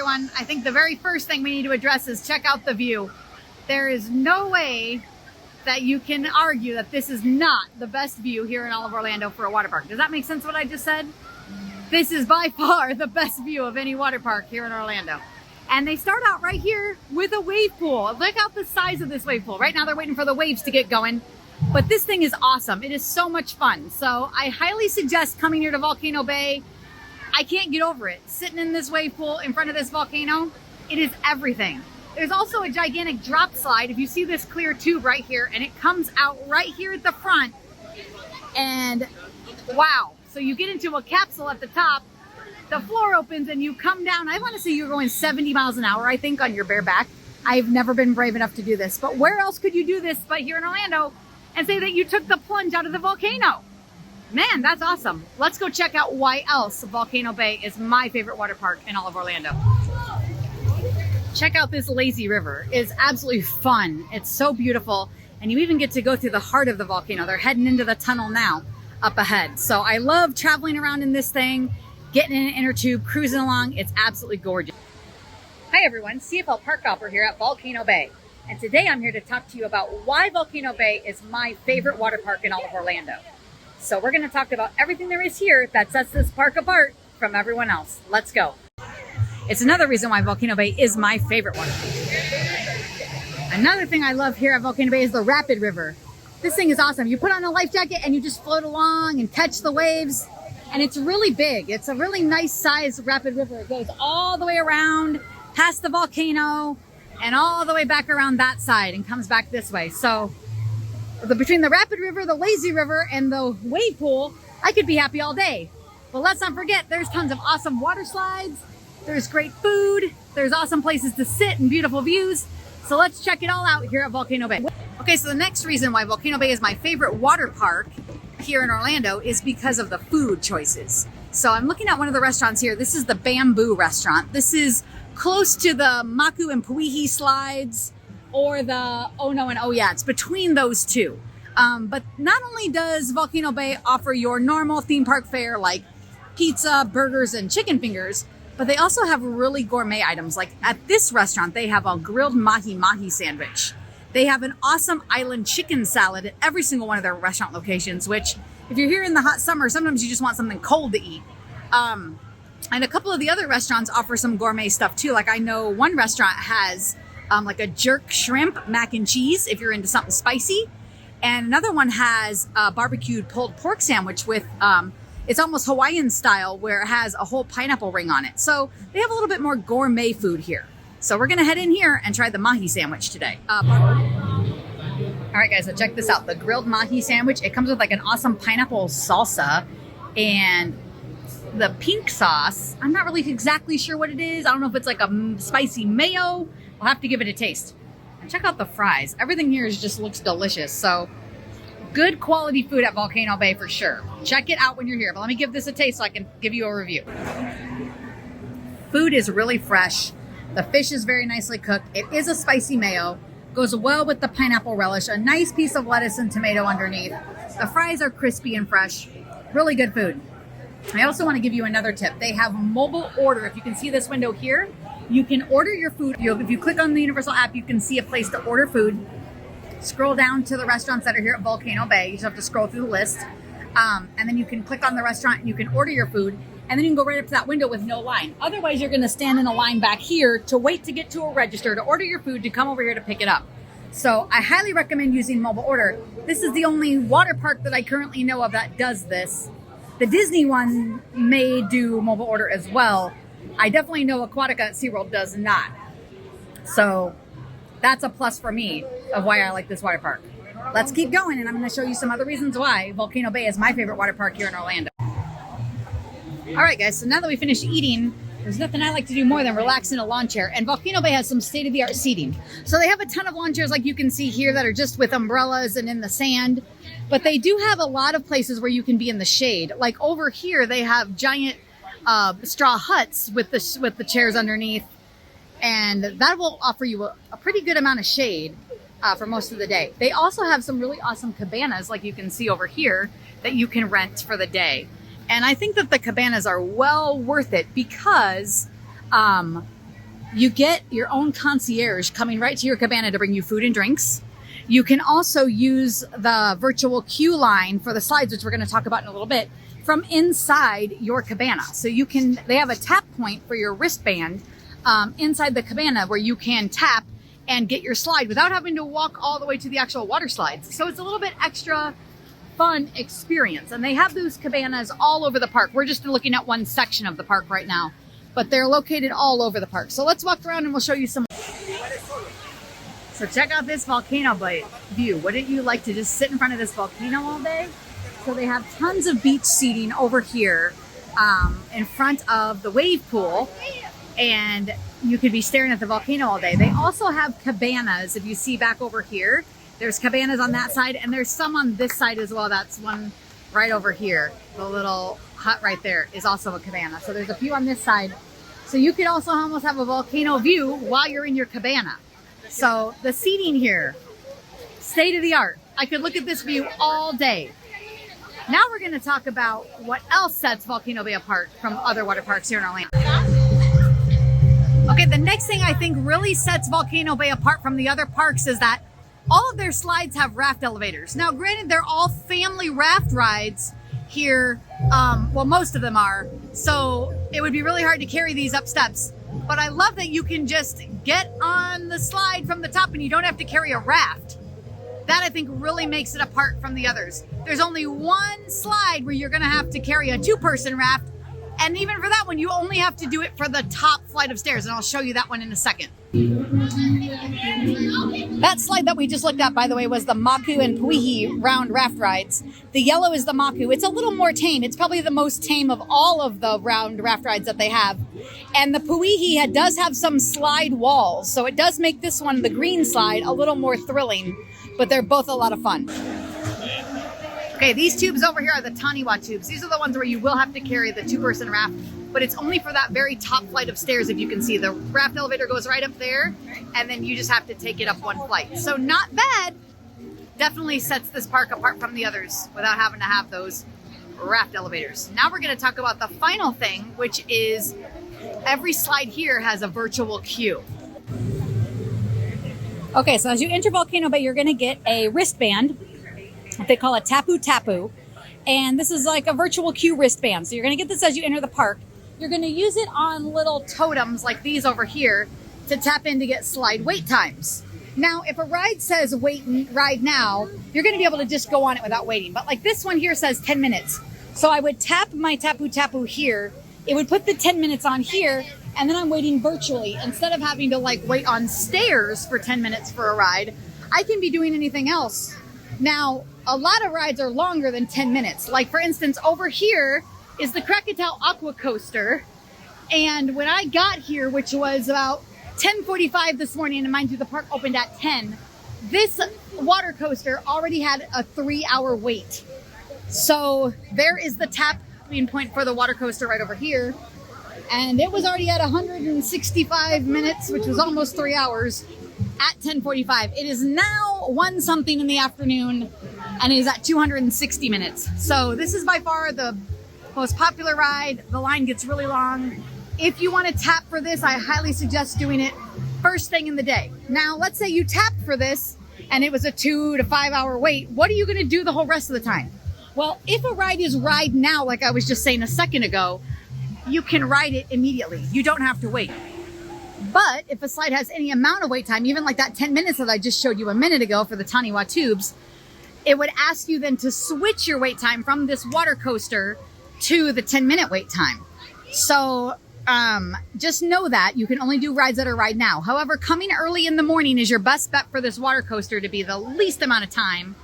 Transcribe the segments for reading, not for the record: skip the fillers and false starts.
everyone. I think the very first thing we need to address is check out the view. There is no way that you can argue that this is not the best view here in all of Orlando for a water park. Does that make sense what I just said? This is by far the best view of any water park here in Orlando. And they start out right here with a wave pool. Look out the size of this wave pool. Right now they're waiting for the waves to get going. But this thing is awesome. It is so much fun. So I highly suggest coming here to Volcano Bay. I can't get over it. Sitting in this wave pool in front of this volcano, it is everything. There's also a gigantic drop slide. If you see this clear tube right here, and it comes out right here at the front. And wow. So you get into a capsule at the top, the floor opens and you come down. I want to say you're going 70 miles an hour, I think, on your bare back. I've never been brave enough to do this, but where else could you do this but here in Orlando and say that you took the plunge out of the volcano? Man, that's awesome. Let's go check out why else Volcano Bay is my favorite water park in all of Orlando. Check out this lazy river. It's absolutely fun. It's so beautiful. And you even get to go through the heart of the volcano. They're heading into the tunnel now up ahead. So I love traveling around in this thing, getting in an inner tube, cruising along. It's absolutely gorgeous. Hi everyone, CFL Park Hopper here at Volcano Bay. And today I'm here to talk to you about why Volcano Bay is my favorite water park in all of Orlando. So we're going to talk about everything there is here that sets this park apart from everyone else. Let's go. It's another reason why Volcano Bay is my favorite water park. Another thing I love here at Volcano Bay is the rapid river. This thing is awesome. You put on a life jacket and you just float along and catch the waves. And it's really big. It's a really nice sized rapid river. It goes all the way around past the volcano and all the way back around that side and comes back this way. So between the rapid river, the lazy river, and the wave pool, I could be happy all day. But let's not forget, there's tons of awesome water slides. There's great food. There's awesome places to sit and beautiful views. So let's check it all out here at Volcano Bay. Okay, so the next reason why Volcano Bay is my favorite water park here in Orlando is because of the food choices. So I'm looking at one of the restaurants here. This is the Bamboo restaurant. This is close to the Macu and Puihi slides or the Oh No and Oh Yeah. It's between those two. But not only does Volcano Bay offer your normal theme park fare like pizza, burgers, and chicken fingers, but they also have really gourmet items. Like at this restaurant, they have a grilled mahi sandwich. They have an awesome island chicken salad at every single one of their restaurant locations, which if you're here in the hot summer, sometimes you just want something cold to eat. And a couple of the other restaurants offer some gourmet stuff too. Like I know one restaurant has like a jerk shrimp mac and cheese if you're into something spicy. And another one has a barbecued pulled pork sandwich with, it's almost Hawaiian style where it has a whole pineapple ring on it. So they have a little bit more gourmet food here. So we're gonna head in here and try the mahi sandwich today. All right guys, so check this out. The grilled mahi sandwich, it comes with like an awesome pineapple salsa and the pink sauce. I'm not really exactly sure what it is. I don't know if it's like a spicy mayo. We'll have to give it a taste. And check out the fries. Everything here just looks delicious. So good quality food at Volcano Bay for sure. Check it out when you're here. But let me give this a taste so I can give you a review. Food is really fresh. The fish is very nicely cooked. It is a spicy mayo. Goes well with the pineapple relish. A nice piece of lettuce and tomato underneath. The fries are crispy and fresh. Really good food. I also want to give you another tip. They have mobile order. If you can see this window here, you can order your food. If you click on the Universal app, you can see a place to order food. Scroll down to the restaurants that are here at Volcano Bay. You just have to scroll through the list. And then you can click on the restaurant and you can order your food. And then you can go right up to that window with no line. Otherwise, you're going to stand in a line back here to wait to get to a register to order your food to come over here to pick it up. So I highly recommend using mobile order. This is the only water park that I currently know of that does this. The Disney one may do mobile order as well. I definitely know Aquatica at SeaWorld does not. So that's a plus for me of why I like this water park. Let's keep going, and I'm going to show you some other reasons why Volcano Bay is my favorite water park here in Orlando. All right, guys, so now that we finished eating, there's nothing I like to do more than relax in a lawn chair, and Volcano Bay has some state-of-the-art seating. So they have a ton of lawn chairs like you can see here that are just with umbrellas and in the sand, but they do have a lot of places where you can be in the shade. Like over here, they have giant straw huts with the chairs underneath, and that will offer you a pretty good amount of shade for most of the day. They also have some really awesome cabanas like you can see over here that you can rent for the day. And I think that the cabanas are well worth it because You get your own concierge coming right to your cabana to bring you food and drinks. You can also use the virtual queue line for the slides, which we're going to talk about in a little bit, from inside your cabana. So they have a tap point for your wristband inside the cabana where you can tap and get your slide without having to walk all the way to the actual water slides. So it's a little bit extra fun experience. And they have those cabanas all over the park. We're just looking at one section of the park right now, but they're located all over the park. So let's walk around and we'll show you some. So check out this volcano view. Wouldn't you like to just sit in front of this volcano all day? So they have tons of beach seating over here in front of the wave pool, and you could be staring at the volcano all day. They also have cabanas. If you see back over here, there's cabanas on that side, and there's some on this side as well. That's one right over here. The little hut right there is also a cabana. So there's a few on this side. So you could also almost have a volcano view while you're in your cabana. So the seating here, state of the art. I could look at this view all day. Now we're going to talk about what else sets Volcano Bay apart from other water parks here in Orlando. Okay, the next thing I think really sets Volcano Bay apart from the other parks is that all of their slides have raft elevators. Now, granted, they're all family raft rides here. Well, most of them are. So it would be really hard to carry these up steps. But I love that you can just get on the slide from the top and you don't have to carry a raft. That I think really makes it apart from the others. There's only one slide where you're gonna have to carry a 2-person raft. And even for that one, you only have to do it for the top flight of stairs. And I'll show you that one in a second. That slide that we just looked at, by the way, was the Maca and Puihi round raft rides. The yellow is the Maca. It's a little more tame. It's probably the most tame of all of the round raft rides that they have. And the Puihi does have some slide walls. So it does make this one, the green slide, a little more thrilling. But they're both a lot of fun. Okay, these tubes over here are the Taniwa tubes. These are the ones where you will have to carry the 2-person raft, but it's only for that very top flight of stairs. If you can see, the raft elevator goes right up there, and then you just have to take it up one flight. So not bad. Definitely sets this park apart from the others without having to have those raft elevators. Now we're going to talk about the final thing, which is every slide here has a virtual queue. Okay, so as you enter Volcano Bay, you're going to get a wristband. They call it Tapu Tapu. And this is like a virtual queue wristband. So you're going to get this as you enter the park. You're going to use it on little totems like these over here to tap in to get slide wait times. Now, if a ride says wait and ride now, you're going to be able to just go on it without waiting. But like this one here says 10 minutes. So I would tap my Tapu Tapu here. It would put the 10 minutes on here. And then I'm waiting virtually. Instead of having to like wait on stairs for 10 minutes for a ride, I can be doing anything else. Now, a lot of rides are longer than 10 minutes. Like for instance, over here is the Krakatoa Aqua Coaster. And when I got here, which was about 10:45 this morning, and mind you, the park opened at 10, this water coaster already had a 3-hour wait. So there is the tapping point for the water coaster right over here. And it was already at 165 minutes, which was almost 3 hours at 10:45. It is now 1 something in the afternoon and it is at 260 minutes. So this is by far the most popular ride. The line gets really long. If you want to tap for this, I highly suggest doing it first thing in the day. Now, let's say you tapped for this and it was a 2 to 5 hour wait. What are you going to do the whole rest of the time? Well, if a ride is ride now, like I was just saying a second ago, you can ride it immediately. You don't have to wait. But if a slide has any amount of wait time, even like that 10 minutes that I just showed you a minute ago for the Taniwa tubes, it would ask you then to switch your wait time from this water coaster to the 10-minute wait time. So just know that you can only do rides that are ride now. However, coming early in the morning is your best bet for this water coaster to be the least amount of time.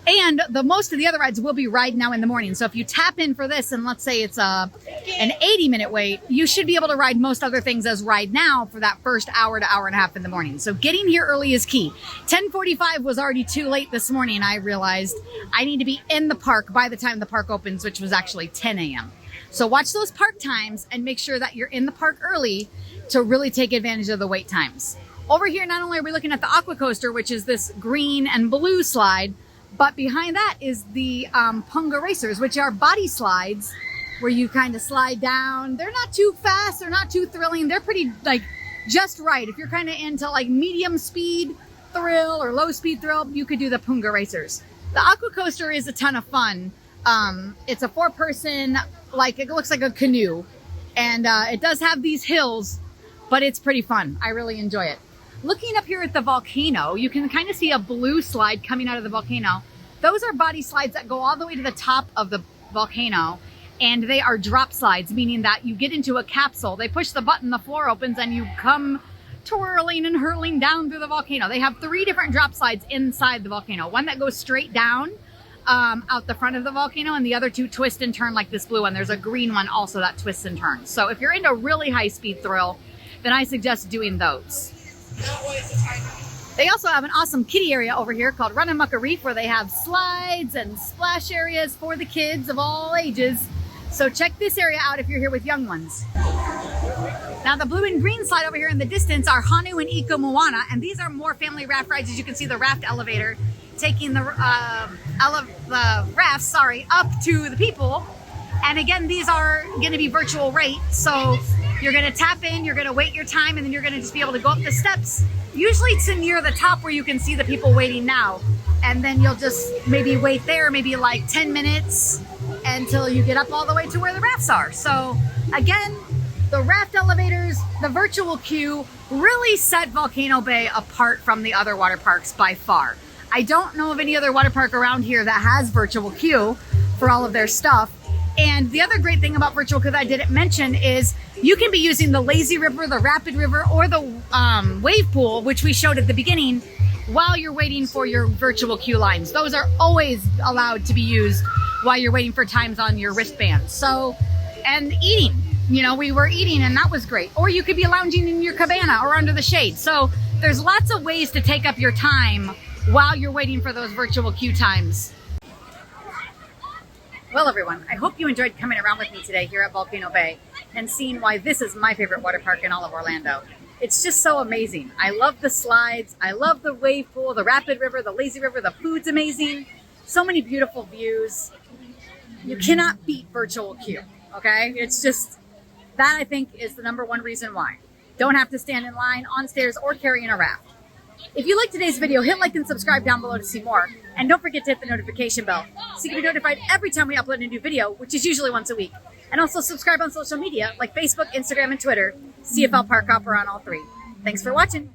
And the most of the other rides will be ride now in the morning. So if you tap in for this and let's say it's an 80-minute wait, you should be able to ride most other things as ride now for that first hour to hour and a half in the morning. So getting here early is key. 10:45 was already too late this morning. I realized I need to be in the park by the time the park opens, which was actually 10 a.m. So watch those park times and make sure that you're in the park early to really take advantage of the wait times. Over here, not only are we looking at the Aqua Coaster, which is this green and blue slide, but behind that is the Punga Racers, which are body slides where you kind of slide down. They're not too fast. They're not too thrilling. They're pretty like just right. If you're kind of into like medium speed thrill or low speed thrill, you could do the Punga Racers. The Aqua Coaster is a ton of fun. It's a 4-person, like it looks like a canoe, and it does have these hills, but it's pretty fun. I really enjoy it. Looking up here at the volcano, you can kind of see a blue slide coming out of the volcano. Those are body slides that go all the way to the top of the volcano, and they are drop slides, meaning that you get into a capsule. They push the button, the floor opens, and you come twirling and hurling down through the volcano. They have 3 different drop slides inside the volcano. One that goes straight down out the front of the volcano, and the other 2 twist and turn like this blue one. There's a green one also that twists and turns. So if you're into a really high speed thrill, then I suggest doing those. They also have an awesome kiddie area over here called Run and Maca Reef, where they have slides and splash areas for the kids of all ages. So check this area out if you're here with young ones. Now the blue and green slide over here in the distance are Hanu and Iko Moana, and these are more family raft rides. As you can see, the Raft Elevator taking the rafts, up to the people. And again, these are going to be virtual rate, so you're going to tap in, you're going to wait your time, and then you're going to just be able to go up the steps. Usually to near the top where you can see the people waiting now, and then you'll just maybe wait there, maybe like 10 minutes until you get up all the way to where the rafts are. So again, the Raft Elevators, the virtual queue really set Volcano Bay apart from the other water parks by far. I don't know of any other water park around here that has virtual queue for all of their stuff. And the other great thing about virtual, because I didn't mention, is you can be using the lazy river, the rapid river, or the wave pool, which we showed at the beginning, while you're waiting for your virtual queue lines. Those are always allowed to be used while you're waiting for times on your wristband. So, and eating, we were eating, and that was great. Or you could be lounging in your cabana or under the shade. So there's lots of ways to take up your time while you're waiting for those virtual queue times. Well, everyone, I hope you enjoyed coming around with me today here at Volcano Bay and seeing why this is my favorite water park in all of Orlando. It's just so amazing. I love the slides. I love the wave pool, the rapid river, the lazy river. The food's amazing. So many beautiful views. You cannot beat virtual queue, okay? It's just, that I think is the #1 reason why. Don't have to stand in line, on stairs, or carrying a raft. If you liked today's video, hit like and subscribe down below to see more. And don't forget to hit the notification bell so you can be notified every time we upload a new video, which is usually once a week. And also subscribe on social media like Facebook, Instagram, and Twitter. CFL Park Hopper on all 3. Thanks for watching.